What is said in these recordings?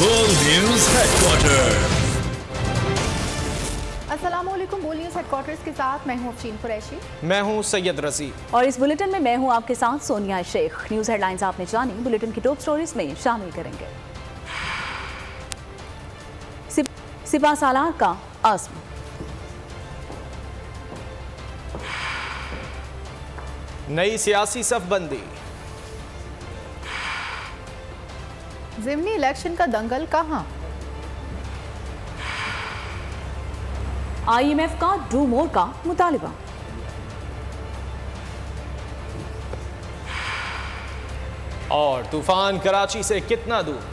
बोल news headquarter. अस्सलामुअलैकुम। बोल न्यूज हेडक्वार्टर्स के साथ मैं हूं अफशीन कुरैशी। मैं हूं सैयद रजी और इस बुलेटिन में मैं हूं आपके साथ सोनिया शेख। न्यूज हेडलाइंस आपने जानी, बुलेटिन की टॉप स्टोरीज में शामिल करेंगे। सिपा सालार का अज़्म, नई सियासी सफबंदी, ज़िमनी इलेक्शन का दंगल कहां, IMF का डू मोर का मुतालिबा, और तूफान कराची से कितना दूर।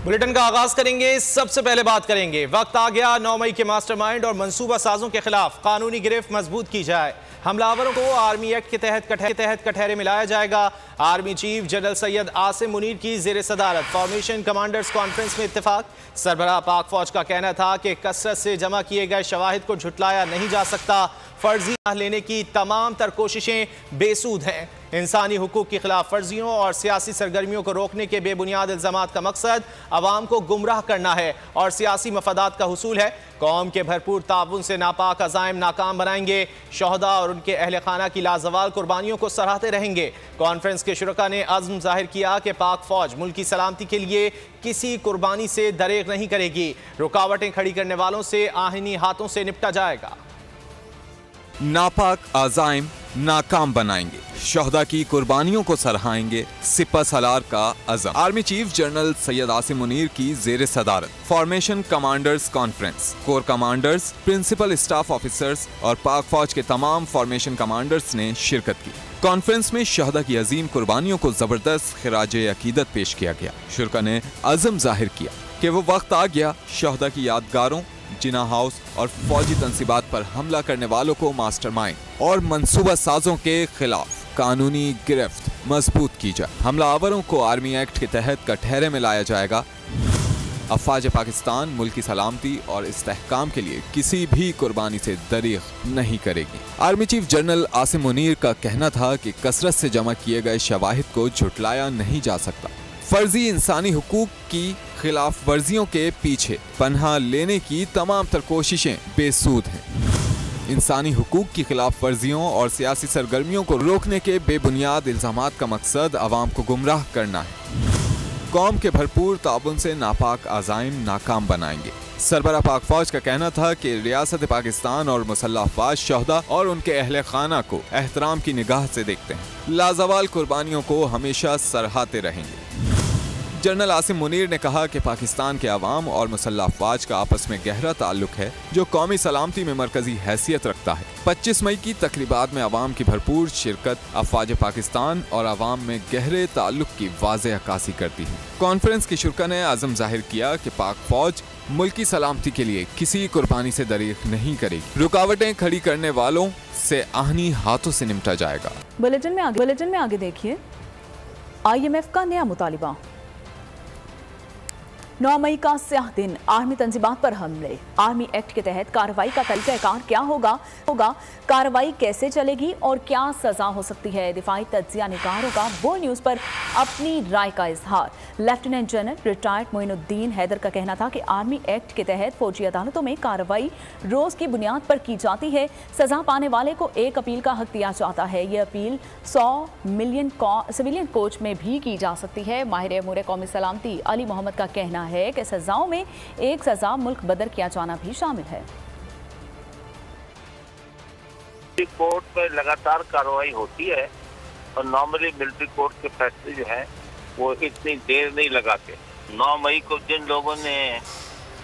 बुलेटिन का आगाज करेंगे। सबसे पहले बात करेंगे, वक्त आ गया 9 मई के मास्टरमाइंड और मंसूबा साजों के खिलाफ कानूनी गिरफ्त मजबूत की जाए। हमलावरों को आर्मी एक्ट के तहत कटहरे में लाया जाएगा। Army chief general Syed Asim Munir की जेर सदारत फॉर्मेशन कमांडर्स कॉन्फ्रेंस में इत्तेफाक। सरबराह पाक फौज का कहना था कि कसरत से जमा किए गए शवाहिद को झुटलाया नहीं जा सकता। फर्जी लेने की तमाम तर कोशिशें बेसूद हैं। इंसानी हुकूक की खिलाफ वर्जियों और सियासी सरगर्मियों को रोकने के बेबुनियाद इल्जामात का मकसद अवाम को गुमराह करना है और सियासी मफादात का हुसूल है। कौम के भरपूर ताउन से नापाक अज़ाइम नाकाम बनाएंगे। शोहदा और उनके अहल खाना की लाजवाल कुर्बानियों को सराहते रहेंगे। कॉन्फ्रेंस के शुरका ने अज़्म जाहिर किया कि पाक फौज मुल्की सलामती के लिए किसी कुर्बानी से दरेग नहीं करेगी। रुकावटें खड़ी करने वालों से आहिनी हाथों से निपटा जाएगा। नापाक अज़ाइम नाकाम बनाएंगे, शोहदा की कुर्बानियों को सराहेंगे, सिपा सालार का अज़म। Army chief general Syed Asim Munir की जेर सदारत formation commanders conference, core commanders, principal staff officers और पाक फौज के तमाम फॉर्मेशन कमांडर्स ने शिरकत की। कॉन्फ्रेंस में शोहदा की अजीम कुर्बानियों को जबरदस्त खिराजे अकीदत पेश किया गया। शुरका ने अज़म जाहिर किया कि वो वक्त आ गया शोहदा की यादगारों, जिना हाउस और फौजी तंसीबात पर हमला करने वालों को मास्टरमाइंड और मंसूबा साजों के खिलाफ कानूनी गिरफ्त मजबूत की जाए। हमलावरों को आर्मी एक्ट के तहत कटहरे में लाया जाएगा। अफवाज पाकिस्तान मुल्क की सलामती और इस्तेहकाम के लिए किसी भी कुर्बानी से दरीग नहीं करेगी। Army chief general Asim Munir का कहना था कि कसरत से जमा किए गए शवाहिद को झुटलाया नहीं जा सकता। फर्जी इंसानी हुकूक की खिलाफ वर्जियों के पीछे पनाह लेने की तमाम तर कोशिशें बेसूद हैं। इंसानी हुकूक की खिलाफ वर्जियों और सियासी सरगर्मियों को रोकने के बेबुनियाद इल्जामात का मकसद अवाम को गुमराह करना है। कौम के भरपूर ताउन से नापाक अज़ाइम नाकाम बनाएंगे। सरबराह पाक फौज का कहना था कि रियासत पाकिस्तान और मुसल्लह अफवाज शोहदा और उनके अहले खाना को एहतराम की निगाह से देखते हैं। लाजवाल कुर्बानियों को हमेशा सराहते रहेंगे। जनरल आसिम मुनीर ने कहा कि पाकिस्तान के अवाम और मुसल्लह अफवाज का आपस में गहरा ताल्लुक है जो कौमी सलामती में मरकजी हैसियत रखता है। 25 मई की तकरीबात में अवाम की भरपूर शिरकत अफवाज पाकिस्तान और अवाम में गहरे ताल्लुक की वाज़ेह अक्कासी करती है। कॉन्फ्रेंस के शुरका ने आज़म जाहिर किया कि पाक फौज मुल्की सलामती के लिए किसी कुर्बानी से दरीग नहीं करेगी। रुकावटें खड़ी करने वालों से आहनी हाथों से निपटा जाएगा। बुलेटिन में आगे देखिए, IMF का नया मुतालिबा। 9 मई का स्याह दिन, आर्मी तंजीबात पर हमले। आर्मी एक्ट के तहत कार्रवाई का तरीकाकार क्या होगा, कार्रवाई कैसे चलेगी और क्या सजा हो सकती है। दिफाई तज्जिया निगारों का वो न्यूज़ पर अपनी राय का इजहार। Lieutenant general retired Moinuddin Haider का कहना था कि आर्मी एक्ट के तहत फौजी अदालतों में कार्रवाई रोज की बुनियाद पर की जाती है। सजा पाने वाले को एक अपील का हक दिया जाता है। ये अपील 100 मिलियन सिविलियन कोच में भी की जा सकती है। माहिर अमूर कौमी सलामती अली मोहम्मद का कहना है कि सजाओं में एक सजा मुल्क बदर किया जाना भी शामिल है। कोर्ट में लगातार कार्रवाई होती है और नॉर्मली मिलिट्री कोर्ट के फैसले जो हैं वो इतनी देर नहीं लगाते। 9 मई को जिन लोगों ने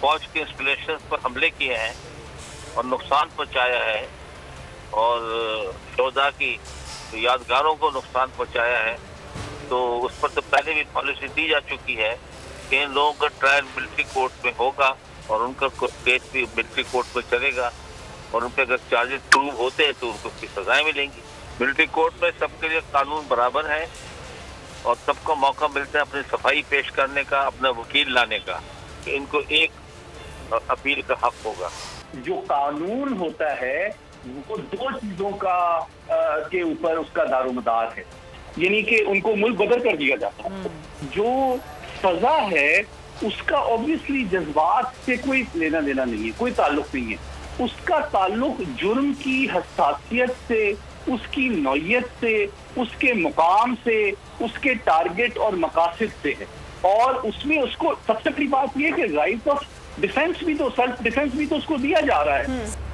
फौज के इंस्टॉलेशन पर हमले किए हैं और नुकसान पहुंचाया है और शोहदा की यादगारों को नुकसान पहुंचाया है, तो उस पर तो पहले भी पॉलिसी दी जा चुकी है कि इन लोगों का ट्रायल मिलिट्री कोर्ट में होगा और उनका केस भी मिलिट्री कोर्ट में चलेगा और उन पर अगर चार्जेस प्रूव होते हैं तो उनको उसकी सजाएं मिलेंगी। मिलिट्री कोर्ट में सबके लिए कानून बराबर है और सबको मौका मिलता है अपनी सफाई पेश करने का, अपना वकील लाने का। इनको एक अपील का हक होगा। जो कानून होता है वो 2 चीजों का के ऊपर उसका दारोमदार है। यानी कि उनको मुल्क बदर कर दिया जाता है। जो सजा है उसका ऑब्वियसली जज्बात से कोई लेना देना नहीं है, कोई ताल्लुक नहीं है। उसका ताल्लुक जुर्म की हसासियत से, उसकी नौयत से, उसके मुकाम से, उसके टारगेट और मकासद से है। और उसमें उसको सबसे बड़ी बात यह कि राइट ऑफ डिफेंस भी तो, सेल्फ डिफेंस भी तो उसको दिया जा रहा है।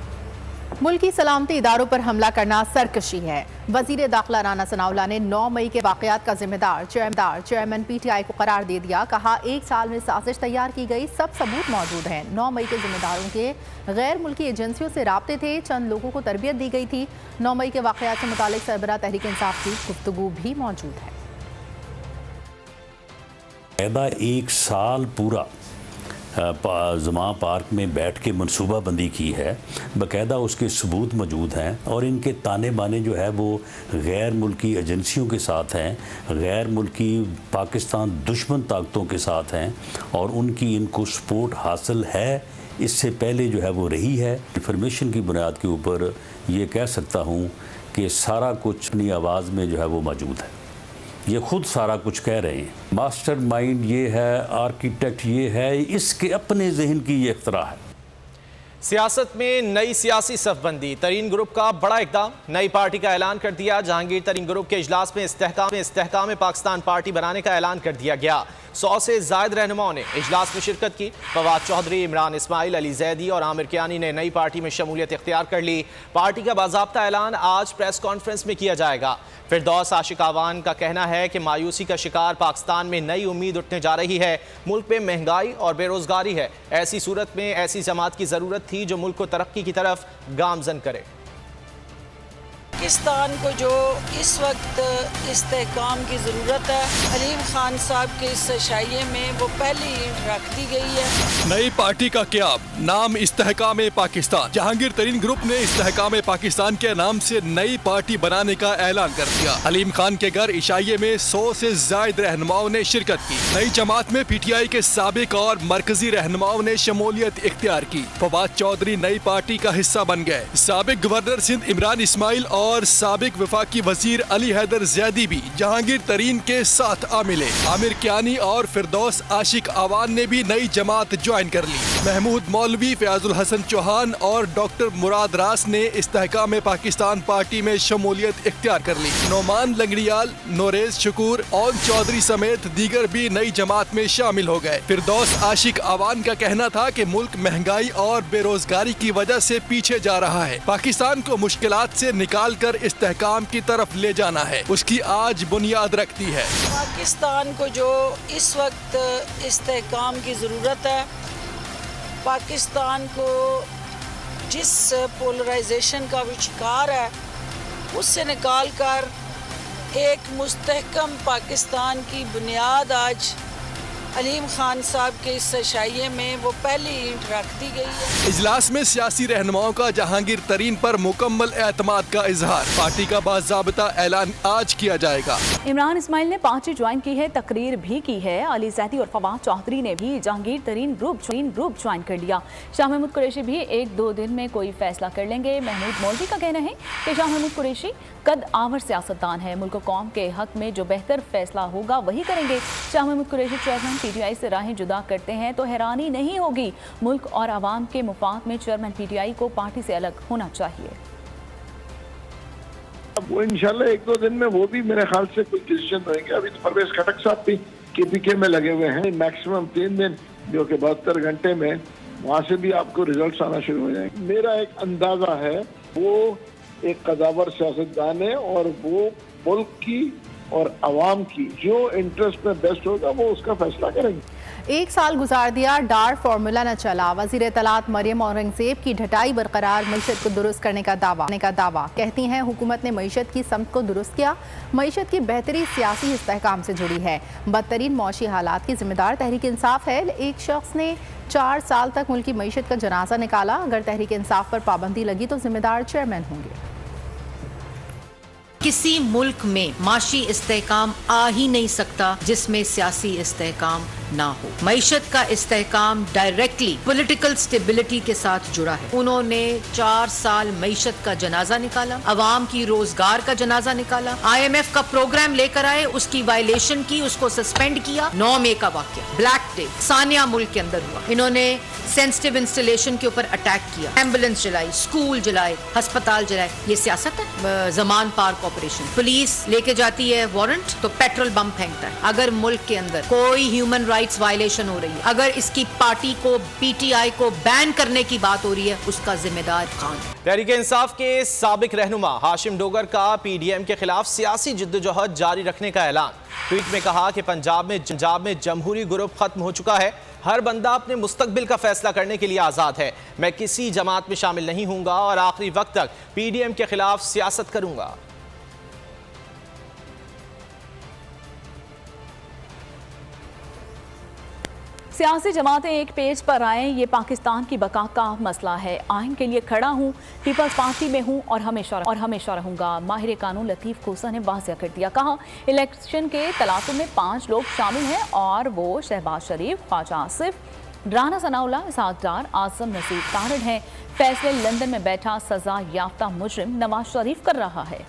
मुल्की सलामती इदारों पर हमला करना सरकशी है। वजीर दाखिला राना सनाउल्लाह ने 9 मई के वाकयात का जिम्मेदार चेयरमैन PTI को करार दे दिया। कहा 1 साल में साजिश तैयार की गई, सब सबूत मौजूद हैं। 9 मई के जिम्मेदारों के गैर मुल्की एजेंसियों से राब्ते थे, चंद लोगों को तरबियत दी गई थी। 9 मई के वाकयात से मुतालिक सरबराह तहरीक इंसाफ की गुफ्तगू भी मौजूद है। 1 साल पूरा ज़मा पार्क में बैठ के मनसूबाबंदी की है, बाकायदा उसके सबूत मौजूद हैं। और इनके ताने बाने जो है वो गैर मुल्की एजेंसियों के साथ हैं, गैर मुल्की पाकिस्तान दुश्मन ताकतों के साथ हैं, और उनकी इनको सपोर्ट हासिल है, इससे पहले जो है वो रही है। इंफॉर्मेशन की बुनियाद के ऊपर ये कह सकता हूँ कि सारा कुछ अपनी आवाज़ में जो है वो मौजूद है, ये खुद सारा कुछ कह रहे हैं। मास्टर माइंड ये है, आर्किटेक्ट ये है, इसके अपने जहन की ये इख्तरा है। सियासत में नई सियासी सफबंदी, तरीन ग्रुप का बड़ा इकदाम, नई पार्टी का ऐलान कर दिया। जहांगीर तरीन ग्रुप के इजलास में इस्तेहकाम पाकिस्तान पार्टी बनाने का ऐलान कर दिया गया। 100 से ज़ायद रहनुमाओं ने इजलास में शिरकत की। फवाद चौधरी, इमरान इस्माइल, अली जैदी और आमिर कियानी ने नई पार्टी में शमूलियत इख्तियार कर ली। पार्टी का बाज़ाब्ता ऐलान आज प्रेस कॉन्फ्रेंस में किया जाएगा। फिरदौस आशिक आवान का कहना है कि मायूसी का शिकार पाकिस्तान में नई उम्मीद उठने जा रही है। मुल्क में महंगाई और बेरोजगारी है, ऐसी सूरत में ऐसी जमात की ज़रूरत थी जो मुल्क को तरक्की की तरफ गामजन करे। पाकिस्तान को जो इस वक्त इस्तेहकाम की ज़रूरत है, हलीम खान साहब के इस शाये में वो पहली ईंट रख दी गई है। नई पार्टी का क्या नाम? इस्तेहकाम पाकिस्तान। जहांगीर तरीन ग्रुप ने इस्तेहकाम पाकिस्तान के नाम से नई पार्टी बनाने का ऐलान कर दिया। हलीम खान के घर इशाये में 100 से ज़ायद रहनुमाओं ने शिरकत की। नई जमात में PTI के साबिक और मरकजी रहनुमाओं ने शमूलियत इख्तियार की। फवाद चौधरी नई पार्टी का हिस्सा बन गए। साबिक गवर्नर सिंध इमरान इस्माइल और साबिक वफाकी वजीर अली हैदर जैदी भी जहांगीर तरीन के साथ आ मिले। आमिर कियानी और फिरदौस आशिक आवान ने भी नई जमात ज्वाइन कर ली। महमूद मौलवी, फयाजुल हसन चौहान और डॉक्टर मुराद रास ने इस्तेहकाम पाकिस्तान पार्टी में शमूलियत इख्तियार कर ली। नोमान लंगड़ियाल, नोरेज शकूर और चौधरी समेत दीगर भी नई जमात में शामिल हो गए। फिरदौस आशिक आवान का कहना था कि मुल्क महंगाई और बेरोजगारी की वजह से पीछे जा रहा है। पाकिस्तान को मुश्किलात से निकाल कर इस्तेहकाम की तरफ ले जाना है, उसकी आज बुनियाद रखती है। पाकिस्तान को जो इस वक्त इस्तेहकाम की ज़रूरत है, पाकिस्तान को जिस पोलराइजेशन का वो शिकार है उससे निकाल कर एक मुस्तहकम पाकिस्तान की बुनियाद आज हलीम खान साहब के इस शाये में वो पहली ईंट रख दी गई है। इजलास में सियासी रहनुमाओं का जहांगीर तरीन पर मुकम्मल एतमाद का इजहार। पार्टी का बाज़ाब्ता ऐलान आज किया जाएगा। इमरान इस्माइल ने पार्टी ज्वाइन की है, तकरीर भी की है। अली जैदी और फवाद चौधरी ने भी जहांगीर तरीन ग्रुप ज्वाइन कर लिया। शाह महमूद कुरैशी भी 1-2 दिन में कोई फैसला कर लेंगे। महमूद मौलवी का कहना है कि शाह महमूद कुरैशी कद आवर सियासतदान है, मुल्क कौम के हक में जो बेहतर फैसला होगा वही करेंगे। शाह महमूद कुरैशी चेयरमैन PTI से राहें जुदा करते हैं तो हैरानी नहीं होगी। मुल्क और आवाम के मुफाद में चेयरमैन PTI को पार्टी से अलग होना चाहिए। अब वो इंशाल्लाह 1-2 दिन में वो भी मेरे ख्याल से कुछ डिसीजन होंगे। अभी तो परवेज खटक साहब भी KPK में लगे हुए हैं। मैक्सिमम 3 दिन जो कि 72 घंटे में वहाँ से भी आपको रिजल्ट आना शुरू हो जाएंगे। मेरा एक अंदाजा है वो एक कदावर सियासतदान है और वो मुल्क की और अवाम की जो इंटरेस्ट में बेस्ट होगा वो उसका फैसला करेंगे। 1 साल गुजार दिया, डार फार्मूला न चला। वज़ीर इत्तलात मरियम औरंगज़ेब की ढटाई बरकरार, मईशत को दुरुस्त करने का दावा। कहती हैं हुकूमत ने मईशत की समत को दुरुस्त किया। मईशत की बेहतरी सियासी इस्तेहकाम से जुड़ी है। बदतरीन मौशी हालात की जिम्मेदार तहरीक इंसाफ है। एक शख्स ने 4 साल तक मुल्क की मईशत का जनाजा निकाला। अगर तहरीक इंसाफ पर पाबंदी लगी तो जिम्मेदार चेयरमैन होंगे। किसी मुल्क में माशी इस्तेहकाम आ ही नहीं सकता जिसमें सियासी इस्तेहकाम ना हो। मईशत का इस्तेहकाम डायरेक्टली पॉलिटिकल स्टेबिलिटी के साथ जुड़ा है। उन्होंने 4 साल मईशत का जनाजा निकाला, अवाम की रोजगार का जनाजा निकाला, IMF का प्रोग्राम लेकर आए, उसकी वायलेशन की, उसको सस्पेंड किया। 9 मई का वाक्य, ब्लैक डे सानिया मुल्क के अंदर हुआ। इन्होंने सेंसिटिव इंस्टॉलेशन के ऊपर अटैक किया, एम्बुलेंस जलाई, स्कूल जलाए, अस्पताल जलाए। ये सियासत है? जमान पार्क ऑपरेशन, पुलिस लेके जाती है वारंट तो पेट्रोल बम फेंकता है। अगर मुल्क के अंदर कोई ह्यूमन राइट्स वायलेशन हो रही है, अगर इसकी पार्टी को, PTI को बैन करने की बात हो रही है, उसका जिम्मेदार कौन है? तहरीक इंसाफ के साबिक रहनुमा हाशिम डोगर का PDM के खिलाफ सियासी जिद्दोजहद जारी रखने का ऐलान। ट्वीट में कहा कि पंजाब में जमहूरी ग्रुप खत्म हो चुका है, हर बंदा अपने मुस्तकबिल का फैसला करने के लिए आज़ाद है। मैं किसी जमात में शामिल नहीं हूंगा और आखिरी वक्त तक PDM के खिलाफ सियासत करूंगा। सियासी जमातें एक पेज पर आए, ये पाकिस्तान की बका का मसला है। आइन के लिए खड़ा हूँ, पीपल्स पार्टी में हूँ और हमेशा रहूँगा। माहिर कानून लतीफ़ खोसा ने वाज़ेह कर दिया। कहा इलेक्शन के तलाक़ुम में 5 लोग शामिल हैं और वो शहबाज शरीफ, ख्वाजा आसिफ, राना सनाउल्लाह, इसहाक डार, आज़म नसीर तारड़ हैं। फैसले लंदन में बैठा सजा याफ्ता मुजरिम नवाज शरीफ कर रहा है।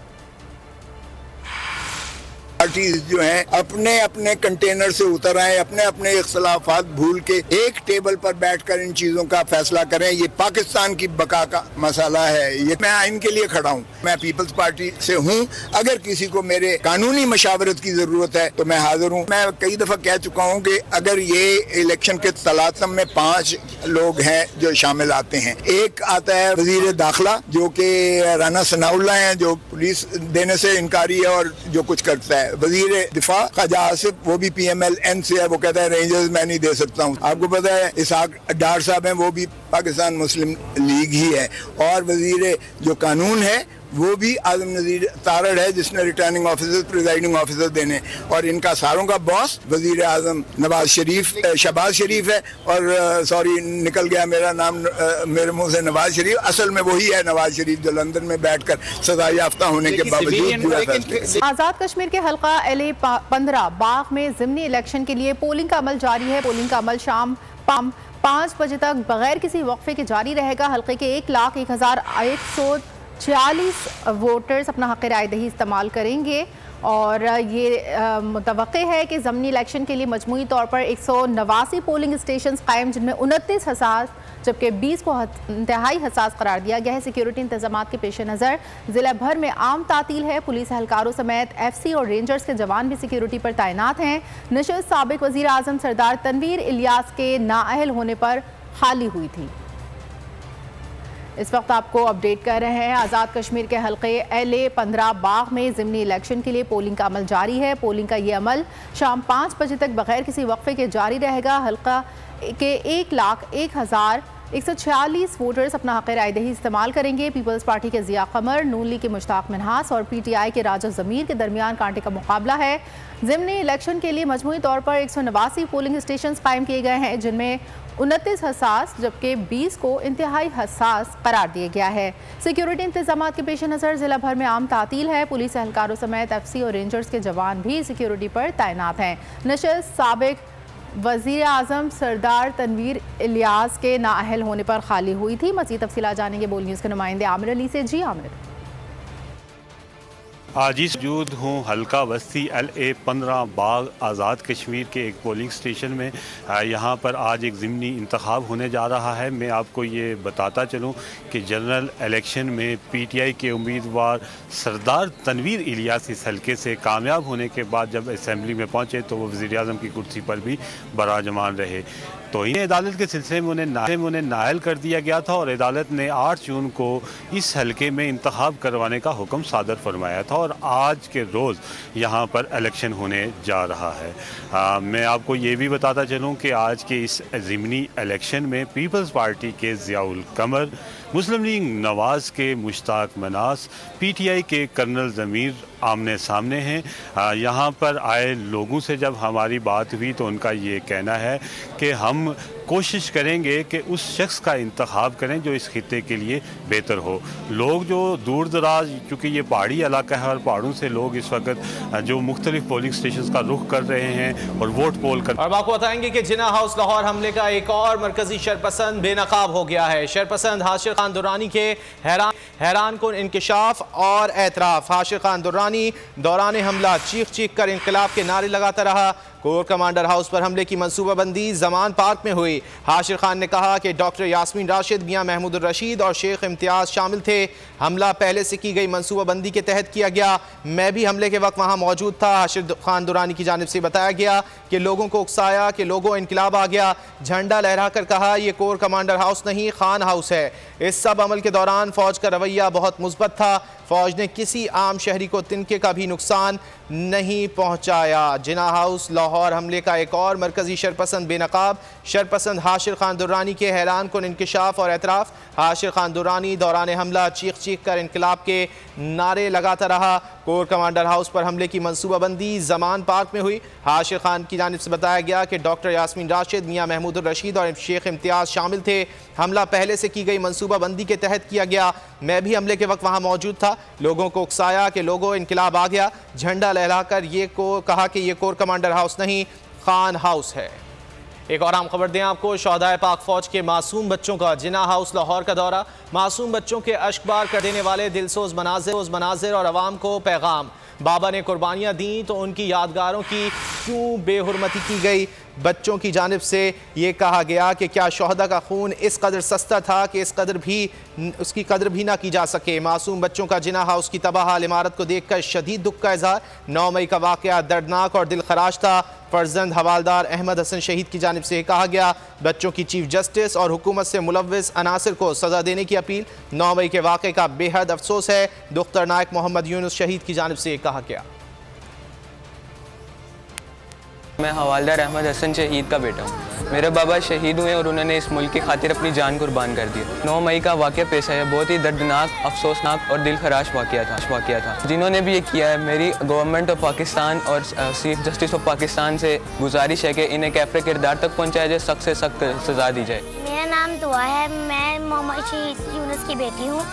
पार्टीज जो हैं अपने अपने कंटेनर से उतर आए, अपने अपने इख्तलाफात भूल के एक टेबल पर बैठकर इन चीजों का फैसला करें। ये पाकिस्तान की बका का मसला है। ये मैं आइन के लिए खड़ा हूँ, मैं पीपल्स पार्टी से हूँ। अगर किसी को मेरे कानूनी मशावरत की जरूरत है तो मैं हाजिर हूँ। मैं कई दफा कह चुका हूँ कि अगर ये इलेक्शन के तलातम में 5 लोग हैं जो शामिल आते हैं। एक आता है वजीर दाखिला जो कि राना सनाउल्लाह हैं, जो पुलिस देने से इनकारी है और जो कुछ करता है। वजीर दिफा ख्वाजा आसिफ, वो भी PMLN से है, वो कहता है रेंजर्स मैं नहीं दे सकता हूँ। आपको पता है इसहाक डार साहब हैं, वो भी पाकिस्तान मुस्लिम लीग ही है। और वजीर जो कानून है वो भी आज़म नज़ीर तारड़ है, जिसने रिटर्निंग ऑफिसर, प्रिजाइडिंग ऑफिसर देने। और इनका सारों का बॉस वजीर आज़म शहबाज शरीफ है। और सॉरी निकल गया मेरा नाम मेरे मुंह से, नवाज शरीफ। असल में वही है नवाज शरीफ जो लंदन में बैठकर सजा याफ्ता होने के बावजूद। आज़ाद कश्मीर के हल्का LA 15 बाग में ज़िमनी इलेक्शन के लिए पोलिंग का अमल जारी है। पोलिंग का अमल शाम 5 बजे तक बगैर किसी वक्फे के जारी रहेगा। हल्के के 1,01,146 वोटर्स अपना हक़ राय दही इस्तेमाल करेंगे और ये मुतवक्के है कि ज़मनी इलेक्शन के लिए मजमूई तौर पर 189 पोलिंग स्टेशन कायम, जिनमें 29 हसास जबकि 20 को इंतहाई हसास करार दिया गया है। सिक्योरिटी इंतजाम के पेश नज़र ज़िला भर में आम तातील है। पुलिस एहलकारों समेत FC और रेंजर्स के जवान भी सिक्योरिटी पर तैनात हैं। नशस्त साबिक वज़ीर आज़म सरदार तनवीर इलियास के नाअहल होने पर खाली हुई थी। इस वक्त आपको अपडेट कर रहे हैं। आज़ाद कश्मीर के हल्के LA 15 बाग में ज़िमनी इलेक्शन के लिए पोलिंग का अमल जारी है। पोलिंग का ये अमल शाम 5 बजे तक बगैर किसी वक्फे के जारी रहेगा। हल्का के 1,01,146 वोटर्स अपना हक़ राय दही इस्तेमाल करेंगे। पीपल्स पार्टी के ज़िया कमर, नून लीग के मुश्ताक मिन्हास और PTI के राजा ज़मीर के दरमियान कांटे का मुकाबला है। ज़िमनी इलेक्शन के लिए मजमूई तौर पर 189 पोलिंग स्टेशन कायम किए गए हैं, जिनमें 29 हसास जबकि 20 को इंतहाई हसास करार दिया गया है। सिक्योरिटी इंतजाम के पेश नज़र ज़िला भर में आम तातील है। पुलिस एहलकारों समेत FC और रेंजर्स के जवान भी सिक्योरिटी पर तैनात हैं। नशस्त साबिक वज़ीर आज़म सरदार तनवीर इलियास के नाअहल होने पर खाली हुई थी। मज़ीद तफसीलात जानेंगे बोल न्यूज़ के नुमाइंदे आमिर अली से। जी आमिर। आज मौजूद हूँ हल्का बस्ती LA 15 बाग आज़ाद कश्मीर के एक पोलिंग स्टेशन में। यहाँ पर आज एक ज़िमनी इंतखाब होने जा रहा है। मैं आपको ये बताता चलूँ कि जनरल इलेक्शन में PTI के उम्मीदवार सरदार तनवीर इलियास इस हल्के से कामयाब होने के बाद जब असम्बली में पहुँचे तो वो वज़ीर आज़म की कुर्सी पर भी बराजमान रहे। तो इन्हें अदालत के सिलसिले में उन्हें नाअहल कर दिया गया था और अदालत ने 8 जून को इस हल्के में इंतखाब करवाने का हुक्म सादर फरमाया था और आज के रोज़ यहाँ पर इलेक्शन होने जा रहा है। मैं आपको ये भी बताता चलूँ कि आज के इस ज़िमनी इलेक्शन में पीपल्स पार्टी के ज़ियाउल कमर, मुस्लिम लीग नवाज़ के मुश्ताक मनास, PTI के कर्नल ज़मीर आमने सामने हैं। यहाँ पर आए लोगों से जब हमारी बात हुई तो उनका ये कहना है कि हम कोशिश करेंगे कि उस शख्स का इंतखाब करें जो इस खित्ते के लिए बेहतर हो। लोग जो दूर दराज, चूँकि ये पहाड़ी इलाका है और पहाड़ों से लोग इस वक्त जो मुख्तलिफ पोलिंग स्टेशन का रुख कर रहे हैं और वोट पोल कर। और आपको बताएंगे कि जिन्ना हाउस लाहौर हमले का एक और मरकजी शरपसंद बेनकाब हो गया है। शरपसंद हाशिर खान दुर्रानी के हैरान कुन इंकशाफ और एतराफ़। हाशिर खान दुर्रानी दौरान हमला चीख चीख कर इंकलाब के नारे लगाता रहा। कोर कमांडर हाउस पर हमले की मनसूबाबंदी जमान पार्क में हुई। हाशिर खान ने कहा कि डॉक्टर यास्मीन राशिद, मियां महमूद रशीद और शेख इम्तियाज शामिल थे। हमला पहले से की गई मनसूबाबंदी के तहत किया गया। मैं भी हमले के वक्त वहां मौजूद था। हाशिर खान दुरानी की जानिब से बताया गया कि लोगों को उकसाया कि लोगों इनकलाब आ गया। झंडा लहरा कर कहा यह कोर कमांडर हाउस नहीं, खान हाउस है। इस सब अमल के दौरान फौज का रवैया बहुत मुस्बत था। फौज ने किसी आम शहरी को तिनके का भी नुकसान नहीं पहुंचाया। जिन्ना हाउस लाहौर हमले का एक और मरकजी शरपसंद बेनकाब। शरपसंद हाशिर खान दुर्रानी के हैरान कुन इंकशाफ और एतराफ़। हाशिर खान दुर्रानी दौरान हमला चीख चीख कर इनकलाब के नारे लगाता रहा। कोर कमांडर हाउस पर हमले की मनसूबाबंदी जमान पार्क में हुई। हाशिर खान की जानिब से बताया गया कि डॉक्टर यास्मीन राशिद, मियां महमूद रशीद और शेख इम्तियाज शामिल थे। हमला पहले से की गई मनसूबाबंदी के तहत किया गया। मैं भी हमले के वक्त वहां मौजूद था। लोगों को उकसाया कि लोगों इनकलाब आ गया। झंडा लहराकर कहा कि ये कोर कमांडर हाउस नहीं, खान हाउस है। एक और आम खबर दें आपको, शहदाए पाक फौज के मासूम बच्चों का जिन्ना हाउस लाहौर का दौरा। मासूम बच्चों के अश्कबार कर देने वाले दिलसोज मनाजिर और अवाम को पैगाम। बाबा ने कुर्बानियाँ दी तो उनकी यादगारों की क्यों बेहुरमती की गई। बच्चों की जानिब से ये कहा गया कि क्या शहदा का खून इस कदर सस्ता था कि उसकी कदर भी ना की जा सके। मासूम बच्चों का जिन्ना हाउस की तबाह इमारत को देखकर शदीद दुख का इजहार। 9 मई का वाक़या दर्दनाक और दिल खराश था। फर्जंद हवालदार अहमद हसन शहीद की जानिब से कहा गया बच्चों की चीफ जस्टिस और हुकूमत से मुलव्विस अनासिर को सज़ा देने की अपील। 9 मई के वाक़े का बेहद अफसोस है। दुख्तर नायक मोहम्मद यूनुस शहीद की जानिब से कहा गया। मैं हवालदार अहमद हसन शहीद का बेटा हूँ। मेरे बाबा शहीद हुए और उन्होंने इस मुल्क की खातिर अपनी जान कुर्बान कर दी। 9 मई का वाक़या पेश है। बहुत ही दर्दनाक, अफसोसनाक और दिल खराश वाक़या था। जिन्होंने भी ये किया है, मेरी गवर्नमेंट ऑफ पाकिस्तान और चीफ जस्टिस ऑफ पाकिस्तान से गुजारिश है कि इन्हें कैफ़रे किरदार तक पहुँचाया जाए, सख्त से सख्त सज़ा दी जाए। मेरा नाम दुआ है, मैं मोहम्मद शहीद यूनुस की बेटी हूँ।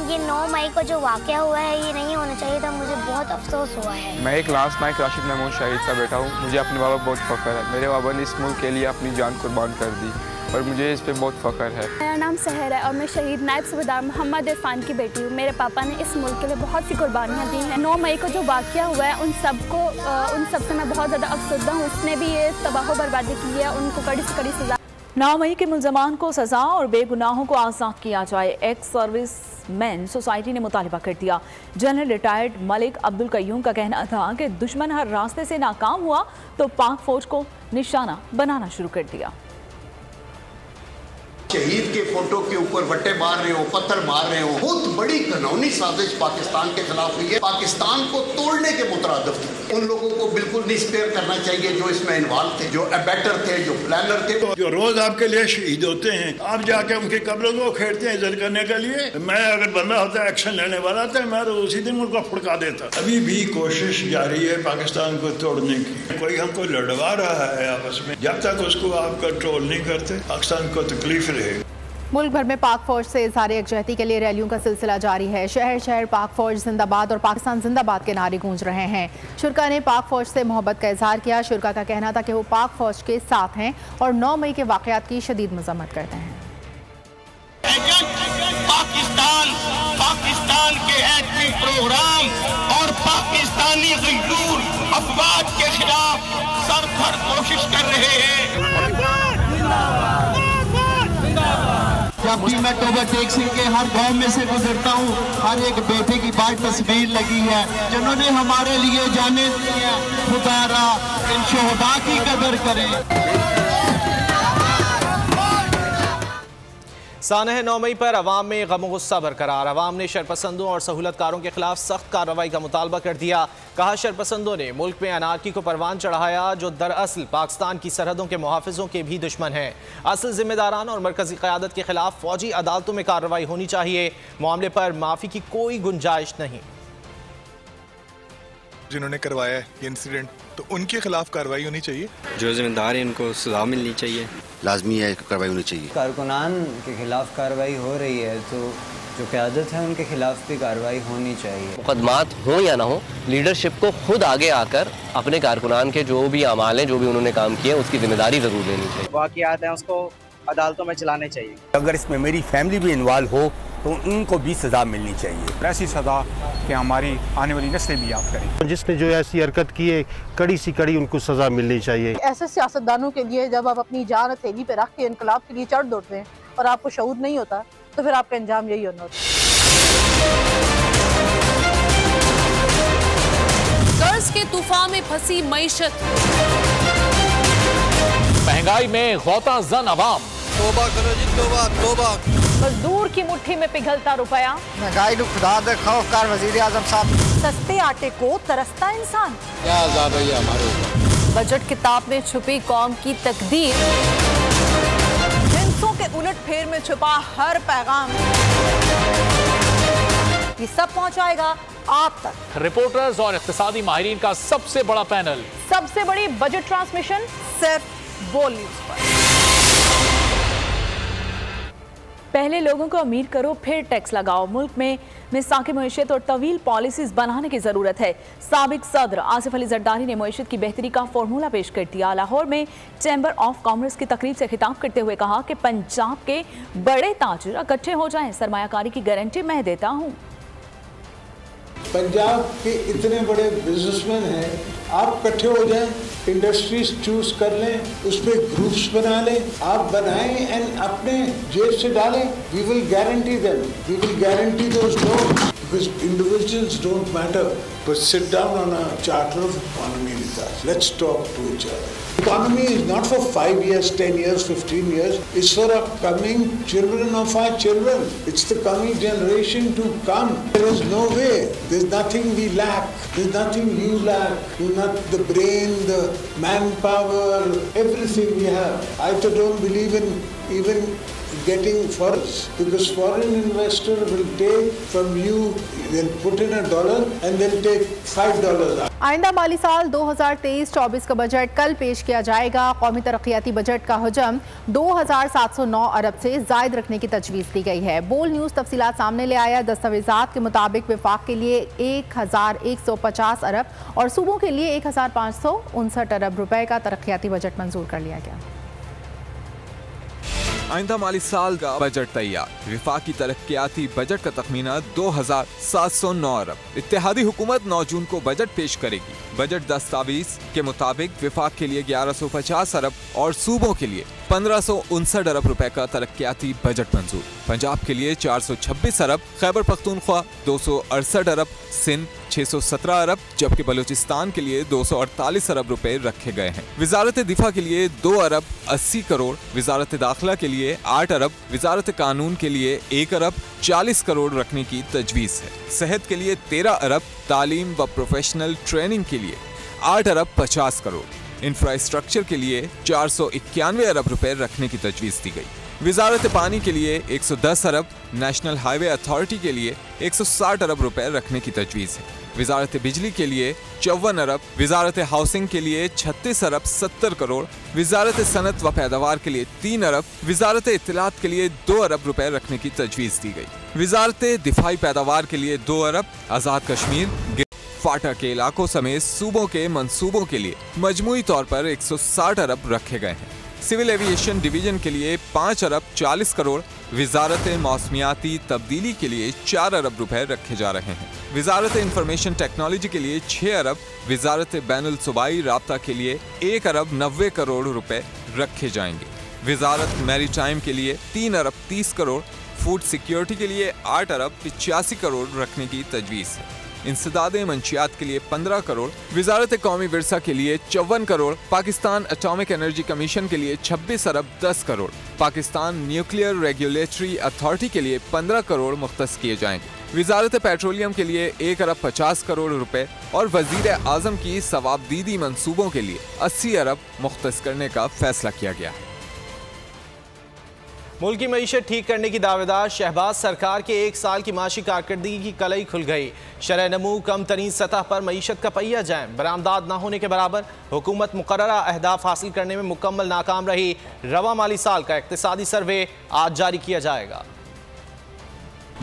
ये 9 मई को जो वाक़या हुआ है ये नहीं होना चाहिए था, मुझे बहुत अफसोस हुआ है। मैं एक लांस नायक राशिद महमूद शहीद का बेटा हूँ। मुझे अपने बाबा बहुत फ़ख्र है। मेरे बाबा ने इस मुल्क के लिए अपनी जान कुर्बान कर दी और मुझे इस पर बहुत फ़ख्र है। मेरा नाम सहर है और मैं शहीद नायब सूबेदार मोहम्मद इरफान की बेटी हूँ। मेरे पापा ने इस मुल्क के लिए बहुत सी कुर्बानियाँ दी हैं। 9 मई को जो वाक़या हुआ है उन सब से मैं बहुत ज़्यादा अफसरदा हूँ। उसने भी ये तबाह बर्बादी की है, उनको कड़ी से कड़ी सज़ा। 9 मई के मुलजमान को सज़ा और बेगुनाहों को आज़ाद किया जाए, एक्स सर्विस मैन सोसाइटी ने मुतालबा कर दिया। जनरल रिटायर्ड मलिक अब्दुल कयूम का कहना था कि दुश्मन हर रास्ते से नाकाम हुआ तो पाक फौज को निशाना बनाना शुरू कर दिया। शहीद के फोटो के ऊपर वट्टे मार रहे हो, पत्थर मार रहे हो, बहुत बड़ी घिनौनी साजिश पाकिस्तान के खिलाफ हुई है। पाकिस्तान को तोड़ने के मुतरादिफ उन लोगों को बिल्कुल नहीं स्पेयर करना चाहिए जो इसमें इन्वॉल्व थे, जो अबैटर थे, जो प्लानर थे, जो रोज आपके लिए शहीद होते हैं। आप जाके उनकी कब्रों को खेड़ते हैं इज्जत करने के लिए। मैं अगर बंदा होता एक्शन लेने वाला था, मैं तो उसी दिन उनको फुड़का देता। अभी भी कोशिश जारी है पाकिस्तान को तोड़ने की। कोई हमको लड़वा रहा है आपस में, जब तक उसको आप कंट्रोल नहीं करते पाकिस्तान को तकलीफ रहेगी। मुल्क भर में पाक फौज से इजहार यकजहती के लिए रैलियों का सिलसिला जारी है। शहर शहर पाक फौज जिंदाबाद और पाकिस्तान जिंदाबाद के नारे गूंज रहे हैं। शुरका ने पाक फौज से मोहब्बत का इजहार किया। शुरका का कहना था कि वो पाक फौज के साथ हैं और 9 मई के वाक़यात की शदीद मजम्मत करते हैं। पाकिस्तान के एटमी प्रोग्राम और पाकिस्तानी गद्दार अफवाज के खिलाफ सरभर कोशिश कर रहे हैं। जब भी मैं टोबर टेक सिंह के हर गांव में से गुजरता हूँ, हर एक बेटे की बात तस्वीर लगी है जिन्होंने हमारे लिए जाने दी है। खुदारा इन शोहदा की कदर करें। सानह 9 मई पर अवाम में गम गुस्सा बरकरार। अवाम ने शरपसंदों और सहूलतकारों के खिलाफ सख्त कार्रवाई का मुतालबा कर दिया। कहा शरपसंदों ने मुल्क में अनारकी को परवान चढ़ाया, जो दरअसल पाकिस्तान की सरहदों के मुहाफिजों के भी दुश्मन हैं। असल जिम्मेदारान और मरकजी क़यादत के खिलाफ फौजी अदालतों में कार्रवाई होनी चाहिए। मामले पर माफी की कोई गुंजाइश नहीं। जिन्होंने करवाया है ये इंसिडेंट, तो उनके खिलाफ कार्रवाई होनी चाहिए। जो जिम्मेदार है उनको सजा मिलनी चाहिए, लाजमी है कार्रवाई होनी चाहिए। कारकुनान के खिलाफ कार्रवाई हो रही है तो जो क़यादत है उनके खिलाफ भी कार्रवाई होनी चाहिए। मुकदमात हो या ना हो, लीडरशिप को खुद आगे आकर अपने कारकुनान के जो भी अमाल हैं, जो भी उन्होंने काम किए, उसकी जिम्मेदारी जरूर लेनी चाहिए। वाक़यात हैं उसको अदालतों में चलाने चाहिए। अगर इसमें मेरी फैमिली भी इन्वॉल्व हो तो उनको भी सज़ा मिलनी चाहिए। ऐसी सज़ा कि हमारी आने वाली नस्लें भी याद करें। जिसने जो ऐसी हरकत की है, कड़ी सी कड़ी उनको सज़ा मिलनी चाहिए। ऐसे सियासतदानों के लिए जब आप अपनी जान हथेली पे रख के इनकलाब के लिए चढ़ दौड़ते हैं और आपको शऊर नहीं होता, तो फिर आपका अंजाम यही होना होता है। कर्ज के तूफान में फंसी मईशत, महंगाई में गौता जन अवाम। तौबा करो जी, तौबा तौबा। मजदूर की मुट्ठी में पिघलता रुपया, महंगाई को खुदा दे खौफकार वजीर आजम साहब। सस्ते आटे को तरसता इंसान, क्या अज़ाब है हमारे ऊपर। बजट किताब में छुपी कौम की तकदीर, जिन्सों के उलट फेर में छुपा हर पैगाम, ये सब पहुंचाएगा आप तक। रिपोर्टर्स और इख्तिसादी माहिरीन का सबसे बड़ा पैनल, सबसे बड़ी बजट ट्रांसमिशन सिर्फ बोल न्यूज़ पर। पहले लोगों को अमीर करो फिर टैक्स लगाओ। मुल्क में मिसाक़ मईशत और तवील पॉलिसीज बनाने की ज़रूरत है। साबिक सदर आसिफ अली जरदारी ने मईशत की बेहतरी का फॉर्मूला पेश कर दिया। लाहौर में चैम्बर ऑफ कॉमर्स की तकरीब से खिताब करते हुए कहा कि पंजाब के बड़े ताजिर इकट्ठे हो जाएं, सरमायाकारी की गारंटी मैं देता हूँ। पंजाब के इतने बड़े बिजनेसमैन हैं, आप इकट्ठे हो जाएं, इंडस्ट्रीज चूज कर लें, उसमें ग्रुप्स बना लें, आप बनाएं एंड अपने जेब से डालें। We will guarantee them, we will guarantee those loan, because individuals don't matter, but sit down on a charter of economy with us, let's talk to each other. Economy is not for 5 years, 10 years, 15 years. It's for our coming children of our children. It's the coming generation to come. There is no way. There's nothing we lack. There's nothing you lack. You're not the brain, the manpower, everything we have. I don't believe in even getting foreigners, because foreign investor will take from you, they'll put in $1 and they'll take $5 out. आइंदा माली साल 2023-24 का budget कल पेश किया जाएगा। कौमी तरक्याती budget का हजम 2709 अरब से जायद रखने की तजवीज़ दी गई है। बोल न्यूज़ तफसीलात सामने ले आया। दस्तावेजात के मुताबिक विफाक के लिए 1150 अरब और सूबों के लिए 1559 अरब रुपए का तरक्याती बजट मंजूर कर लिया गया। आइंदा माली साल का बजट तैयार। विफाकी तरक्याती बजट का तखमीना 2709 अरब। इत्तेहादी हुकूमत 9 जून को बजट पेश करेगी। बजट दस्तावेज के मुताबिक विफाक के लिए 1150 अरब और सूबों के लिए 1559 अरब रुपए का तरक्याती बजट मंजूर। पंजाब के लिए 426 अरब, खैबर पख्तूनख्वा 268 अरब, सिंध 617 अरब, जबकि बलूचिस्तान के लिए 248 अरब रुपए रखे गए हैं। वजारत दिफा के लिए 2 अरब 80 करोड़, वजारत दाखिला के लिए 8 अरब, वजारत कानून के लिए 1 अरब 40 करोड़ रखने की तजवीज़ है। सेहत के लिए 13 अरब, तालीम व प्रोफेशनल ट्रेनिंग के लिए 8 अरब 50 करोड़, इंफ्रास्ट्रक्चर के लिए 491 अरब रुपए रखने की तजवीज़ दी गई। वजारत पानी के लिए 110 अरब, नेशनल हाईवे अथॉरिटी के लिए 160 अरब रुपए रखने की तजवीज़ है। वजारत बिजली के लिए 54 अरब, वजारत हाउसिंग के लिए 36 अरब 70 करोड़, वजारत सनत व पैदावार के लिए 3 अरब, वजारत इत्तलात के लिए 2 अरब रुपए रखने की तजवीज़ दी गई। वजारत दिफाई पैदावार के लिए 2 अरब, आज़ाद कश्मीर फाटा के इलाकों समेत सूबों के मंसूबों के लिए मजमूई तौर पर 160 अरब रखे गए हैं। सिविल एविएशन डिवीजन के लिए 5 अरब 40 करोड़, वजारत मौसमियाती तब्दीली के लिए 4 अरब रुपए रखे जा रहे हैं। वजारत इंफॉर्मेशन टेक्नोलॉजी के लिए 6 अरब, वजारत बैनुल सूबाई राब्ता के लिए 1 अरब 90 करोड़ रुपए रखे जाएंगे। वजारत मैरीटाइम के लिए 3 अरब 30 करोड़, फूड सिक्योरिटी के लिए 8 अरब 85 करोड़ रखने की तजवीज़ है। इंसदाद मंशियात के लिए 15 करोड़, वजारत कौमी विरसा के लिए 54 crore, Pakistan atomic energy commission के लिए 26 अरब 10 crore, Pakistan nuclear regulatory authority के लिए 15 करोड़ मुख्तस किए जाएंगे। वजारत पेट्रोलियम के लिए 1 अरब 50 करोड़ रुपए और वजीर आजम की सवाबदीदी मंसूबों के लिए 80 अरब मुख्तस करने का फैसला किया गया है। मुल्क की मईशत ठीक करने की दावेदार शहबाज सरकार के 1 साल की माशी कारकर्दगी की कलई खुल गई। शरह नमू कम तरीन सतह पर मईशत का पहिया जैम, बरामदाद न होने के बराबर, हुकूमत मुकर्ररा अहदाफ हासिल करने में मुकम्मल नाकाम रही। रवा माली साल का इक्तिसादी सर्वे आज जारी किया जाएगा।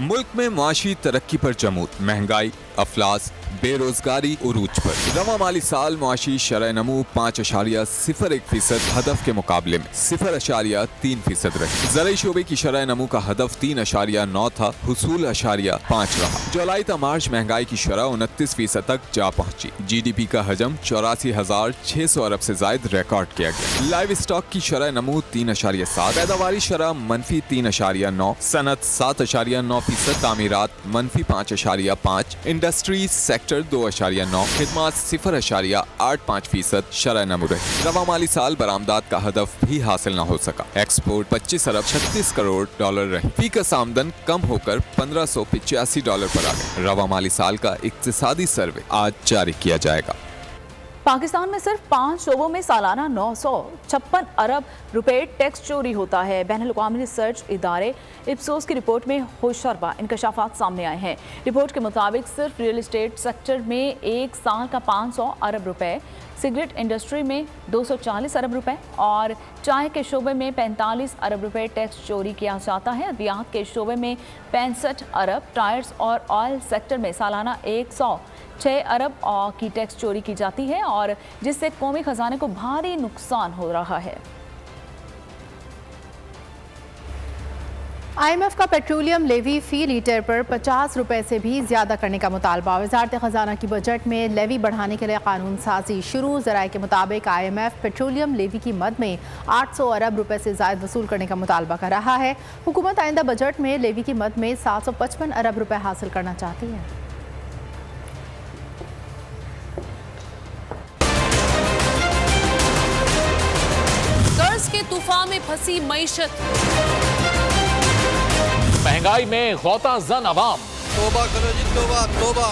मुल्क में मुआशी तरक्की पर जमूत, महंगाई, अफलास, बेरोजगारी उरूज पर। रवा माली साल मुआशी शरह नमू 5.01% हदफ के मुकाबले में 0.3% रही। ज़राई शोबे की शरह नमू का हदफ 3.9 था, हुसूल 5 रहा। जुलाई ta मार्च महंगाई की शरह 29% तक जा पहुंची। GDP का हजम 84,600 अरब से जायद रिकॉर्ड किया गया। लाइव स्टॉक की शरह नमू 3.7, पैदावारी शरह -3.9, सनत 7.9%, तामीरात -5.5, इंडस्ट्री सेक्टर 2.9, खिदमात 0.85% शरह नमू रही। रवा माली साल बरामदात का हदफ भी हासिल न हो सका। एक्सपोर्ट 25 अरब 36 करोड़ डॉलर रही। फीकस आमदन कम होकर $1585 पर आ गए। रवा माली साल का इक्तिसादी सर्वे आज जारी किया जाएगा। पाकिस्तान में सिर्फ 5 शोबों में सालाना 956 अरब रुपए टैक्स चोरी होता है। बैनुल-अक़वामी रिसर्च इदारे इप्सोस की रिपोर्ट में होशरबा इंकशाफात सामने आए हैं। रिपोर्ट के मुताबिक सिर्फ रियल एस्टेट सेक्टर में 1 साल का 500 अरब रुपए, सिगरेट इंडस्ट्री में 240 अरब रुपए और चाय के शोबे में 45 अरब रुपए टैक्स चोरी किया जाता है। अद्वियात के शोबे में 65 अरब, टायर्स और ऑयल सेक्टर में सालाना 106 अरब की टैक्स चोरी की जाती है और जिससे कौमी खजाने को भारी नुकसान हो रहा है। IMF का पेट्रोलियम लेवी फी लीटर पर 50 रुपए से भी ज्यादा करने का मुतालबा। वजारत खजाना की बजट में लेवी बढ़ाने के लिए कानून साजी शुरू। ज़राए के मुताबिक IMF पेट्रोलियम लेवी की मद में 800 अरब रुपए से ज्यादा वसूल करने का मुतालबा कर रहा है। हुकूमत आइंदा बजट में लेवी की मद में 755 अरब रुपए हासिल करना चाहती है। कर्ज के तूफान में फंसी मईशत, महंगाई में गौता जन अवाम। तोबा करो जी तोबा तोबा।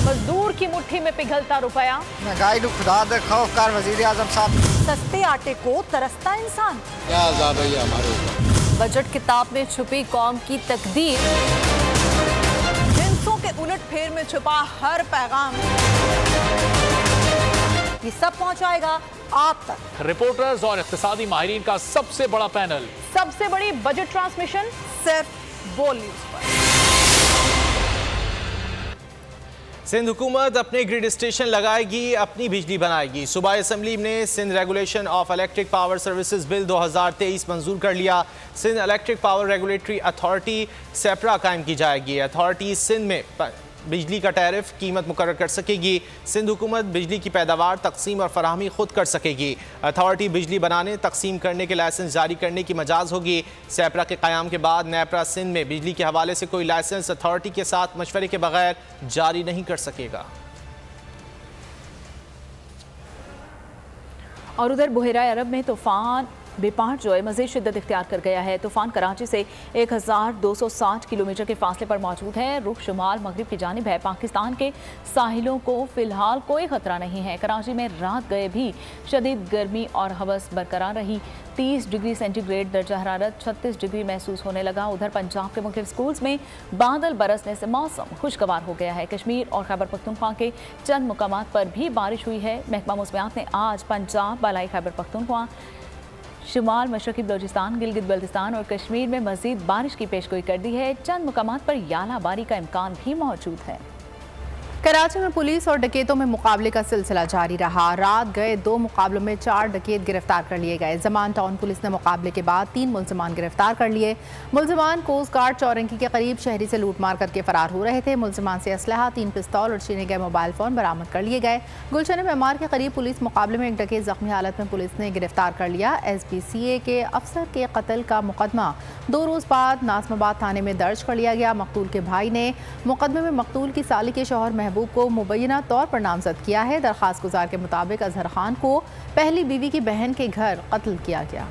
मजदूर की मुट्ठी में पिघलता रुपया, महंगाई को खुदा दे खौफकार वजीर आजम साहब। सस्ते आटे को तरसता इंसान, क्या अज़ाब है हमारे ऊपर। बजट किताब में छुपी कौम की तकदीर, जिन्सों के उलट फेर में छुपा हर पैगाम, ये सब पहुंचाएगा आप तक। रिपोर्टर्स और इक्तिसादी माहिरीन का सबसे बड़ा पैनल, सबसे बड़ी बजट ट्रांसमिशन सिर्फ बोल न्यूज पर। सिंध हुकूमत अपने ग्रिड स्टेशन लगाएगी, अपनी बिजली बनाएगी। सूबाई असम्बली ने Sindh regulation of electric power services bill 2023 मंजूर कर लिया। Sindh electric power regulatory authority SEPRA कायम की जाएगी। अथॉरिटी सिंध में बिजली का टैरिफ कीमत मुकर्रर कर सकेगी। सिंध हुकूमत बिजली की पैदावार, तकसीम और फराहमी खुद कर सकेगी। अथॉरिटी बिजली बनाने, तकसीम करने के लाइसेंस जारी करने की मजाज होगी। सेपरा के क़याम के बाद नेपरा सिंध में बिजली के हवाले से कोई लाइसेंस अथॉरिटी के साथ मशवरे के बगैर जारी नहीं कर सकेगा। और उधर बुहरा अरब में तूफान बेपार जो है मज़ीद शिद्दत इख्तियार कर गया है। तूफान कराची से 1260 किलोमीटर के फासले पर मौजूद है। रुख शुमाल मगरिब की जानिब है। पाकिस्तान के साहिलों को फ़िलहाल कोई ख़तरा नहीं है। कराची में रात गए भी शदीद गर्मी और हवस बरकरार रही। 30 डिग्री सेंटीग्रेड दर्जा हरारत, 36 डिग्री महसूस होने लगा। उधर पंजाब के मुख्तलिफ स्कूल्स में बादल बरसने से मौसम खुशगवार हो गया है। कश्मीर और खैबर पख्तूनख्वा के चंद मुकामात पर भी बारिश हुई है। महकमा मौसमियात ने आज पंजाब, बालाई खैबर पख्तूनख्वा, शुमाल मशरकी बलोचिस्तान, गिलगित बल्तिस्तान और कश्मीर में मजीद बारिश की पेशगोई कर दी है। चंद मुकामात पर यालाबारी का इम्कान भी मौजूद है। कराची में पुलिस और डकैतों में मुकाबले का सिलसिला जारी रहा। रात गए 2 मुकाबलों में 4 डकैत गिरफ्तार कर लिए गए। जमान टाउन पुलिस ने मुकाबले के बाद 3 मुलजमान गिरफ्तार कर लिए। मुलजमान कोस्ट गार्ड चौरंगी के करीब शहरी से लूट मार करके फरार हो रहे थे। मुलजमान से असलहा, 3 पिस्तौल और छीने गए मोबाइल फ़ोन बरामद कर लिए गए। गुलशन मेमार के करीब पुलिस मुकाबले में एक डकैत जख्मी हालत में पुलिस ने गिरफ्तार कर लिया। SPCA के अफसर के कत्ल का मुकदमा 2 रोज़ बाद नाज़माबाद थाने में दर्ज कर लिया गया। मकतूल के भाई ने मुकदमे में मकतूल की साली के शौहर महबूब महबूब को मुबैना तौर पर नामजद किया है। दरख्वास्त गुजार के मुताबिक अजहर खान को पहली बीवी की बहन के घर कत्ल किया गया।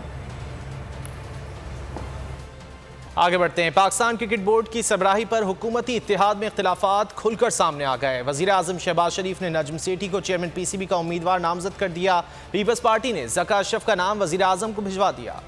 आगे बढ़ते हैं। पाकिस्तान क्रिकेट बोर्ड की सरबराही पर हुकूमती इत्तेहाद में इख्तिलाफात खुलकर सामने आ गए। वज़ीर आज़म शहबाज शरीफ ने नजम सेठी को चेयरमैन PCB का उम्मीदवार नामजद कर दिया। पीपल्स पार्टी ने ज़का अशरफ का नाम वज़ीर आज़म को भिजवा दिया।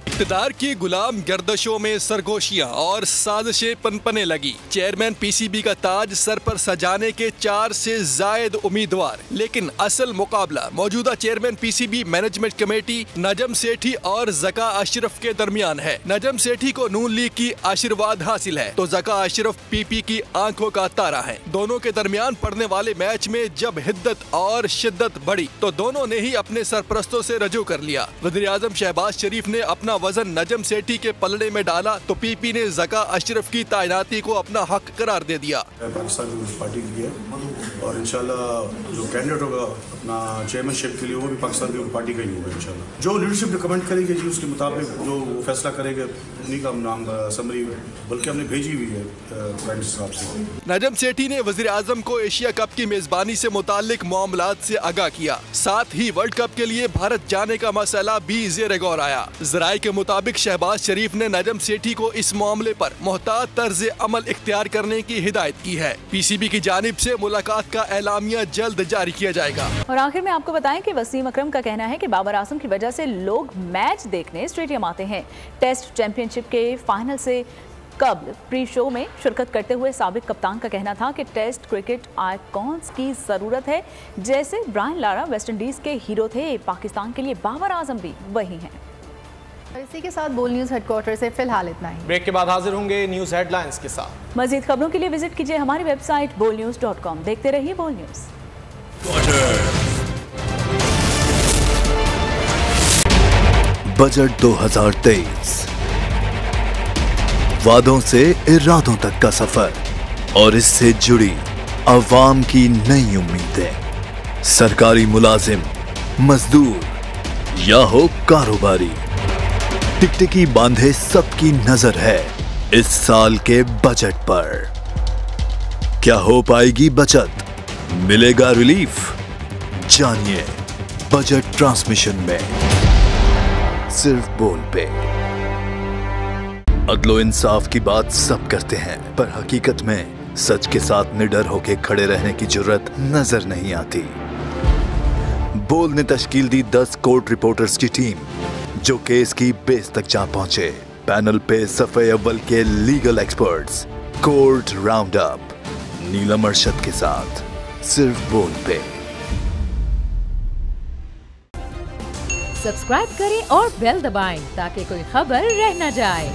इक़्तिदार की गुलाम गर्दशों में सरगोशियां और साजिशें पनपने लगी। चेयरमैन PCB का ताज सर पर सजाने के 4 से जायद उम्मीदवार, लेकिन असल मुकाबला मौजूदा chairman PCB management committee Najam Sethi और ज़का अशरफ के दरमियान है। नजम सेठी को नून लीग की आशीर्वाद हासिल है तो ज़का अशरफ PP की आंखों का तारा है। दोनों के दरमियान पड़ने वाले मैच में जब हिद्दत और शिद्दत बढ़ी तो दोनों ने ही अपने सरपरस्तों से रजू कर लिया। वज़ीर आज़म शहबाज शरीफ ने अपना वजन नजम सेठी के पलड़े में डाला तो PP ने ज़का अशरफ की तैनाती को अपना हक करार दे दिया। पाकिस्तान पीपल्स पार्टी की है और इंशाल्लाह जो कैंडिडेट होगा अपना चेयरमैनशिप के लिए वो भी पाकिस्तान पीपल्स पार्टी का ही होगा। इंशाल्लाह जो लीडरशिप रिकमेंड करेगी जी उसके मुताबिक जो फैसला करेंगे उन्हीं का नाम असम्बली बल्कि हमने भेजी हुई है प्राइम मिनिस्टर साहब से। नजम सेठी ने वज़ीर आज़म को एशिया कप की मेजबानी से मुताल्लिक मामलात से आगाह किया। साथ ही वर्ल्ड कप के लिए भारत जाने का मसला भी ज़ेर गौर आया। ज़राए के मुताबिक शहबाज शरीफ ने नजम सेठी को इस मामले पर मोहतात तर्ज अमल इख्तियार करने की हिदायत की है। PCB की जानिब से मुलाकात का एलामिया जल्द जारी किया जाएगा। और आखिर में आपको बताएं कि वसीम अकरम का कहना है कि बाबर आजम की वजह से लोग मैच देखने स्टेडियम आते हैं। टेस्ट चैंपियनशिप के फाइनल से कबल प्री शो में शिरकत करते हुए साबिक कप्तान का कहना था कि टेस्ट क्रिकेट आइकॉन्स की जरूरत है। जैसे ब्रायन लारा वेस्ट इंडीज के हीरो थे, पाकिस्तान के लिए बाबर आजम भी वही हैं। इसी के साथ बोल न्यूज़ हेडक्वार्टर से फिलहाल इतना ही। ब्रेक के बाद हाजिर होंगे न्यूज़ हेडलाइंस के साथ। मजीद खबरों के लिए विजिट कीजिए हमारी वेबसाइट bolnews.com। देखते रहिए बोल न्यूज़। बजट 2023, वादों से इरादों तक का सफर और इससे जुड़ी अवाम की नई उम्मीदें। सरकारी मुलाजिम, मजदूर या हो कारोबारी, टिकटिकी बांधे सबकी नजर है इस साल के बजट पर। क्या हो पाएगी बचत, मिलेगा रिलीफ? जानिए बजट ट्रांसमिशन में, सिर्फ बोल पे। अदलो इंसाफ की बात सब करते हैं पर हकीकत में सच के साथ निडर होके खड़े रहने की जुर्रत नजर नहीं आती। बोल ने तश्कील दी 10 कोर्ट रिपोर्टर्स की टीम जो केस की बेस तक जा पहुंचे। पैनल पे सफे अव्वल के legal experts, court round up, Neelam Arshad के साथ, सिर्फ बोल पे। सब्सक्राइब करें और बेल दबाएं ताकि कोई खबर रह न जाए।